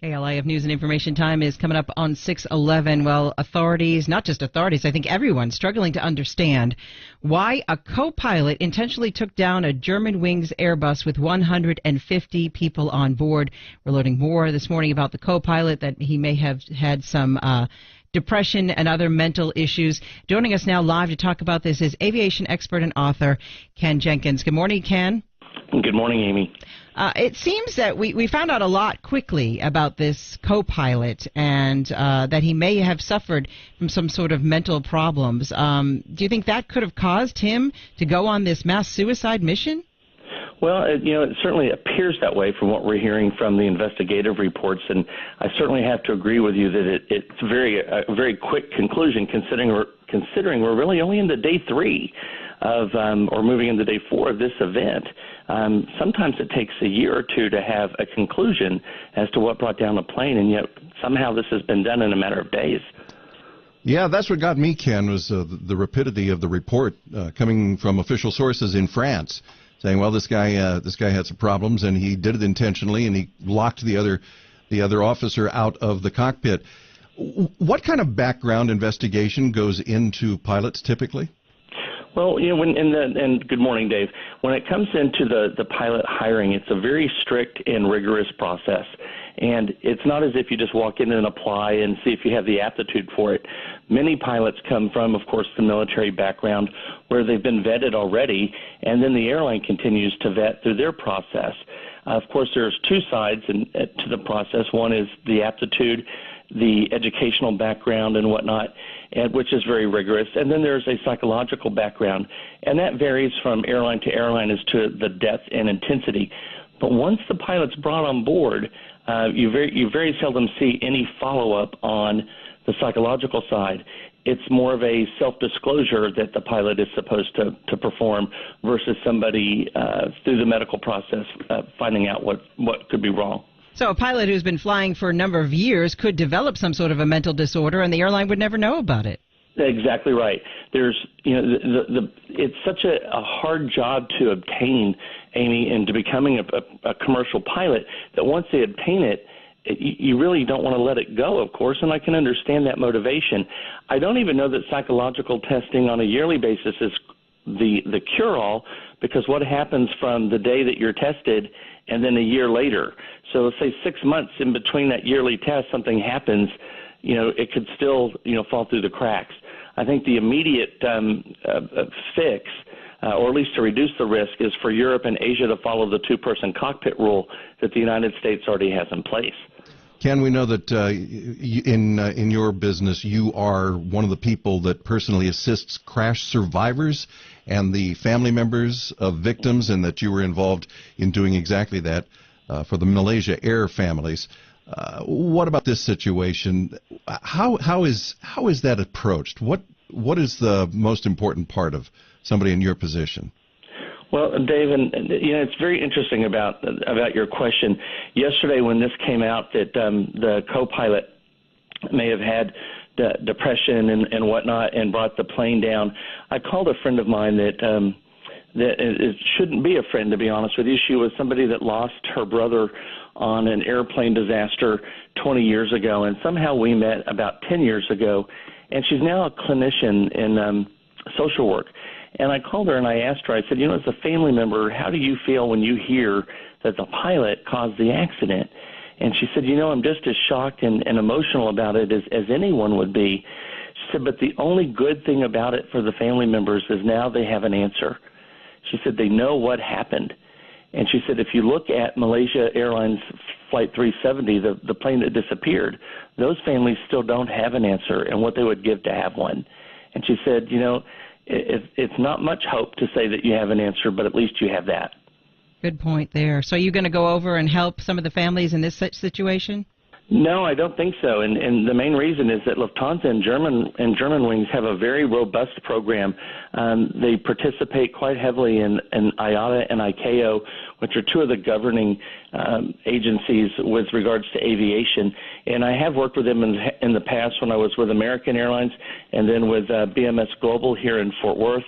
KLI of News and Information Time is coming up on 6:11. Well, authorities, not just authorities, I think everyone's struggling to understand why a co-pilot intentionally took down a Germanwings Airbus with 150 people on board. We're learning more this morning about the co-pilot, that he may have had some depression and other mental issues. Joining us now live to talk about this is aviation expert and author Ken Jenkins. Good morning, Ken. Good morning, Amy. It seems that we found out a lot quickly about this co-pilot and that he may have suffered from some sort of mental problems. Do you think that could have caused him to go on this mass suicide mission? Well, it certainly appears that way from what we're hearing from the investigative reports, and I certainly have to agree with you that it's a very quick conclusion, considering we're really only into day 3 of, or moving into day 4 of this event. Sometimes it takes a year or two to have a conclusion as to what brought down the plane, and yet somehow this has been done in a matter of days. Yeah, that's what got me, Ken, was the rapidity of the report coming from official sources in France, saying, well, this guy had some problems, and he did it intentionally, and he locked the other officer out of the cockpit. What kind of background investigation goes into pilots typically? Well, and good morning, Dave. When it comes into the pilot hiring, it's a very strict and rigorous process. And it's not as if you just walk in and apply and see if you have the aptitude for it. Many pilots come from, of course, the military background where they've been vetted already, and then the airline continues to vet through their process. Of course, there's 2 sides to the process. One is the aptitude, the educational background and whatnot, which is very rigorous. And then there's a psychological background, and that varies from airline to airline as to the depth and intensity. But once the pilot's brought on board, you very seldom see any follow-up on the psychological side. It's more of a self-disclosure that the pilot is supposed to perform versus somebody through the medical process finding out what could be wrong. So a pilot who's been flying for a number of years could develop some sort of a mental disorder, and the airline would never know about it. Exactly right. There's, it's such a hard job to obtain, Amy, into becoming a commercial pilot that once they obtain it, you really don't want to let it go, of course, and I can understand that motivation. I don't even know that psychological testing on a yearly basis is the cure-all, because what happens from the day that you're tested and then a year later? So let's say 6 months in between that yearly test, something happens, it could still, fall through the cracks. I think the immediate fix, or at least to reduce the risk, is for Europe and Asia to follow the 2-person cockpit rule that the United States already has in place. Ken, we know that in your business, you are one of the people that personally assists crash survivors and the family members of victims, and that you were involved in doing exactly that for the Malaysia Air families. What about this situation? How is that approached? What is the most important part of somebody in your position? Well, Dave, and it's very interesting about your question. Yesterday, when this came out that the co-pilot may have had depression and whatnot and brought the plane down, I called a friend of mine that it shouldn't be a friend, to be honest with you. She was somebody that lost her brother on an airplane disaster 20 years ago, and somehow we met about 10 years ago, and she's now a clinician in social work. And I called her and I asked her, I said, as a family member, how do you feel when you hear that the pilot caused the accident? And she said, I'm just as shocked and emotional about it as anyone would be. She said, but the only good thing about it for the family members is now they have an answer. She said they know what happened. And she said, if you look at Malaysia Airlines Flight 370, the plane that disappeared, those families still don't have an answer and what they would give to have one. And she said, it's not much hope to say that you have an answer, but at least you have that. Good point there. So you're going to go over and help some of the families in this situation? No, I don't think so. And the main reason is that Lufthansa and Germanwings have a very robust program. They participate quite heavily in IATA and ICAO, which are 2 of the governing agencies with regards to aviation. And I have worked with them in the past when I was with American Airlines and then with BMS Global here in Fort Worth.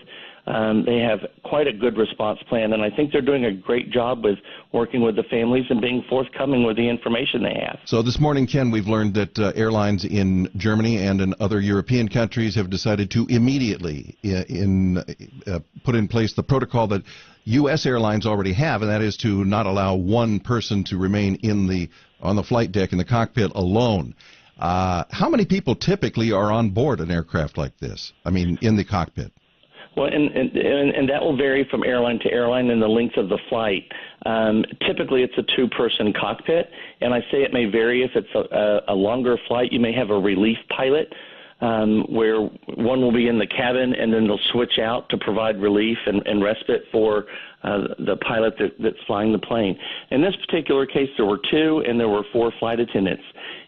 They have quite a good response plan, and I think they're doing a great job with working with the families and being forthcoming with the information they have. So this morning, Ken, we've learned that airlines in Germany and in other European countries have decided to immediately put in place the protocol that U.S. airlines already have, and that is to not allow one person to remain on the flight deck in the cockpit alone. How many people typically are on board an aircraft like this? I mean, in the cockpit? Well, and that will vary from airline to airline and the length of the flight. Typically, it's a two-person cockpit, and I say it may vary. If it's a longer flight, you may have a relief pilot where one will be in the cabin, and then they'll switch out to provide relief and respite for the pilot that's flying the plane. In this particular case, there were two, and there were 4 flight attendants.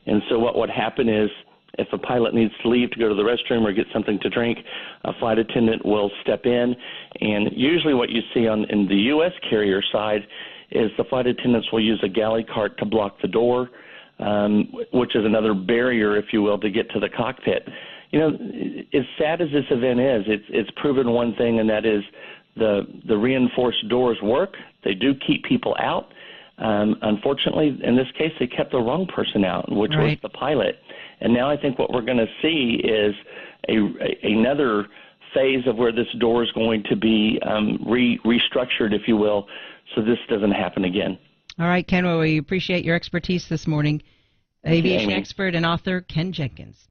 And so what would happen is, if a pilot needs to leave to go to the restroom or get something to drink, a flight attendant will step in. And usually what you see in the U.S. carrier side is the flight attendants will use a galley cart to block the door, which is another barrier, if you will, to get to the cockpit. You know, as sad as this event is, it's proven one thing, and that is the reinforced doors work. They do keep people out. Unfortunately, in this case, they kept the wrong person out, which was the pilot. And now I think what we're going to see is another phase of where this door is going to be restructured, if you will, so this doesn't happen again. All right, Ken, well, we appreciate your expertise this morning. Aviation expert and author Ken Jenkins.